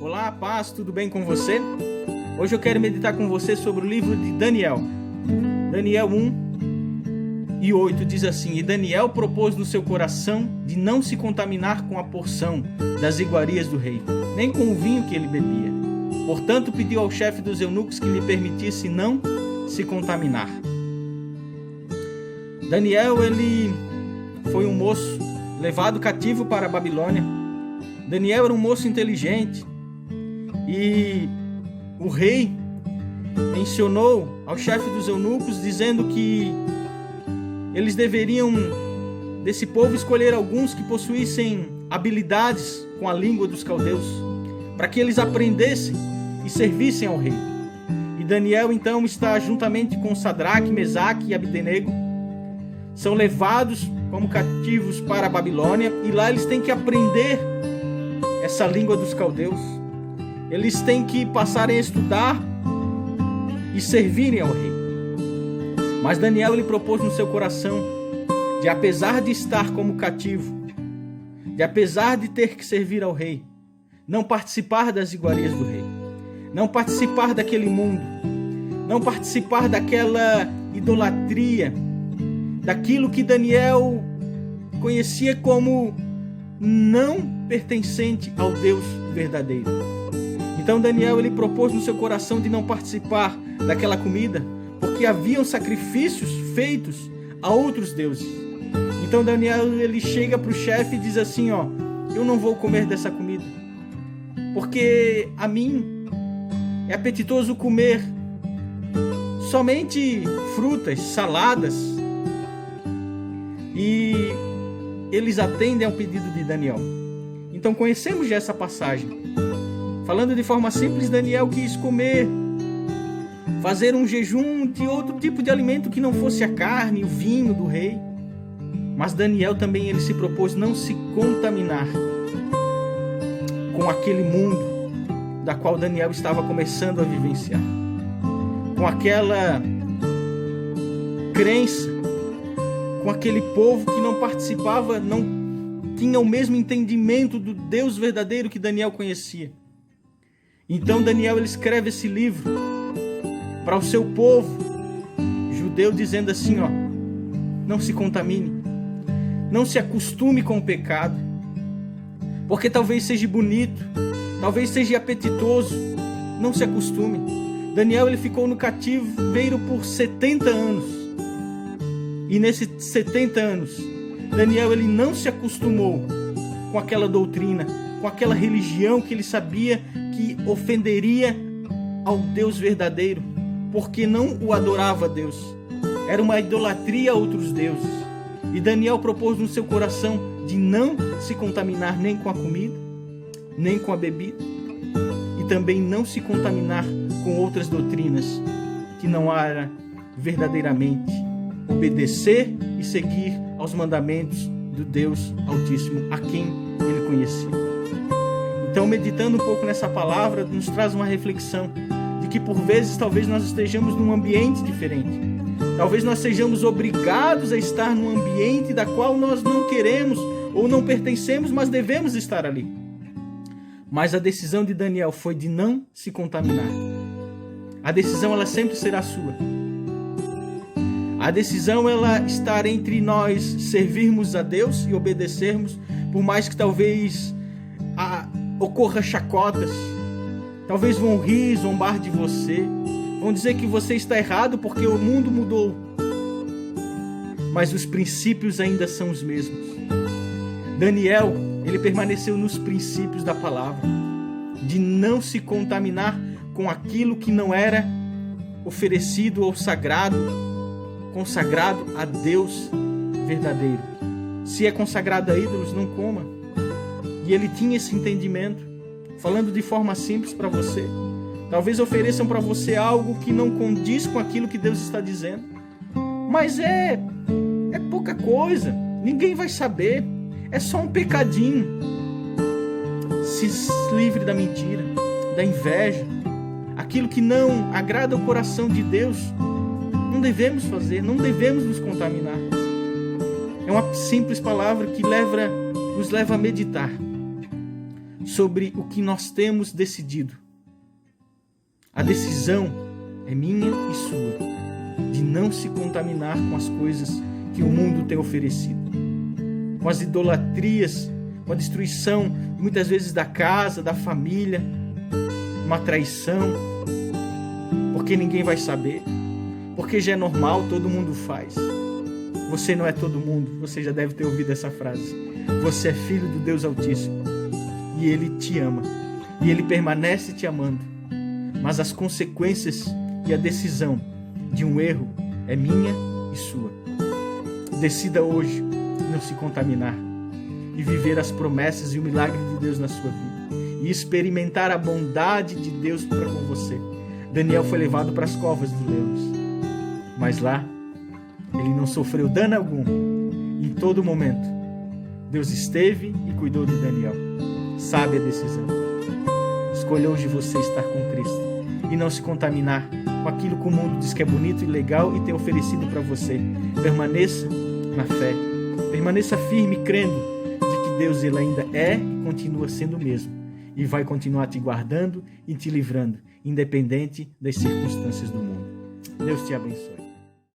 Olá, paz, tudo bem com você? Hoje eu quero meditar com você sobre o livro de Daniel. Daniel 1:8 diz assim: E Daniel propôs no seu coração de não se contaminar com a porção das iguarias do rei, nem com o vinho que ele bebia. Portanto, pediu ao chefe dos eunucos que lhe permitisse não se contaminar. Daniel, ele foi um moço levado cativo para a Babilônia. Daniel era um moço inteligente e o rei mencionou ao chefe dos eunucos dizendo que eles deveriam desse povo escolher alguns que possuíssem habilidades com a língua dos caldeus, para que eles aprendessem e servissem ao rei. E Daniel então está juntamente com Sadraque, Mesaque e Abdenego, são levados como cativos para a Babilônia, e lá eles têm que aprender essa língua dos caldeus. Eles têm que passarem a estudar e servirem ao rei. Mas Daniel, ele propôs no seu coração de, apesar de estar como cativo, de apesar de ter que servir ao rei, não participar das iguarias do rei, não participar daquele mundo, não participar daquela idolatria, daquilo que Daniel conhecia como não pertencente ao Deus verdadeiro. Então Daniel, ele propôs no seu coração de não participar daquela comida, porque haviam sacrifícios feitos a outros deuses. Então Daniel, ele chega para o chefe e diz assim: eu não vou comer dessa comida, porque a mim é apetitoso comer somente frutas, saladas. E eles atendem ao pedido de Daniel. Então conhecemos já essa passagem. Falando de forma simples, Daniel quis comer, fazer um jejum de outro tipo de alimento que não fosse a carne, o vinho do rei. Mas Daniel também, ele se propôs não se contaminar com aquele mundo da qual Daniel estava começando a vivenciar, com aquela crença, com aquele povo que não participava, não tinha o mesmo entendimento do Deus verdadeiro que Daniel conhecia. Então Daniel, ele escreve esse livro para o seu povo judeu, dizendo assim: não se contamine, não se acostume com o pecado, porque talvez seja bonito, talvez seja apetitoso, não se acostume. Daniel, ele ficou no cativeiro por 70 anos. E nesses 70 anos, Daniel, ele não se acostumou com aquela doutrina, com aquela religião que ele sabia que ofenderia ao Deus verdadeiro, porque não o adorava a Deus. Era uma idolatria a outros deuses. E Daniel propôs no seu coração de não se contaminar nem com a comida, nem com a bebida, e também não se contaminar com outras doutrinas que não era verdadeiramente obedecer e seguir aos mandamentos do Deus Altíssimo, a quem ele conhecia. Então, meditando um pouco nessa palavra, nos traz uma reflexão de que por vezes talvez nós estejamos num ambiente diferente. Talvez nós sejamos obrigados a estar num ambiente da qual nós não queremos ou não pertencemos, mas devemos estar ali. Mas a decisão de Daniel foi de não se contaminar. A decisão, ela sempre será sua. A decisão, ela está entre nós servirmos a Deus e obedecermos, por mais que talvez ocorra chacotas, talvez vão rir, zombar de você, vão dizer que você está errado porque o mundo mudou, mas os princípios ainda são os mesmos. Daniel, ele permaneceu nos princípios da palavra, de não se contaminar com aquilo que não era oferecido ou consagrado a Deus verdadeiro. Se é consagrado a ídolos, não coma. E ele tinha esse entendimento. Falando de forma simples para você, talvez ofereçam para você algo que não condiz com aquilo que Deus está dizendo, mas é pouca coisa, ninguém vai saber, é só um pecadinho. Se livre da mentira, da inveja, aquilo que não agrada o coração de Deus. Não devemos fazer, não devemos nos contaminar. É uma simples palavra que nos leva a meditar sobre o que nós temos decidido. A decisão é minha e sua, de não se contaminar com as coisas que o mundo tem oferecido, com as idolatrias, com a destruição, muitas vezes da casa, da família, uma traição, porque ninguém vai saber, porque já é normal, todo mundo faz. Você não é todo mundo, você já deve ter ouvido essa frase. Você é filho do Deus Altíssimo e Ele te ama e Ele permanece te amando, mas as consequências e a decisão de um erro é minha e sua. Decida hoje não se contaminar e viver as promessas e o milagre de Deus na sua vida e experimentar a bondade de Deus para com você. Daniel foi levado para as covas dos leões, mas lá ele não sofreu dano algum. Em todo momento Deus esteve e cuidou de Daniel. Sabe a decisão. Escolha hoje você estar com Cristo e não se contaminar com aquilo que o mundo diz que é bonito e legal e tem oferecido para você. Permaneça na fé, permaneça firme, crendo de que Deus ele ainda é e continua sendo o mesmo e vai continuar te guardando e te livrando, independente das circunstâncias do mundo. Deus te abençoe.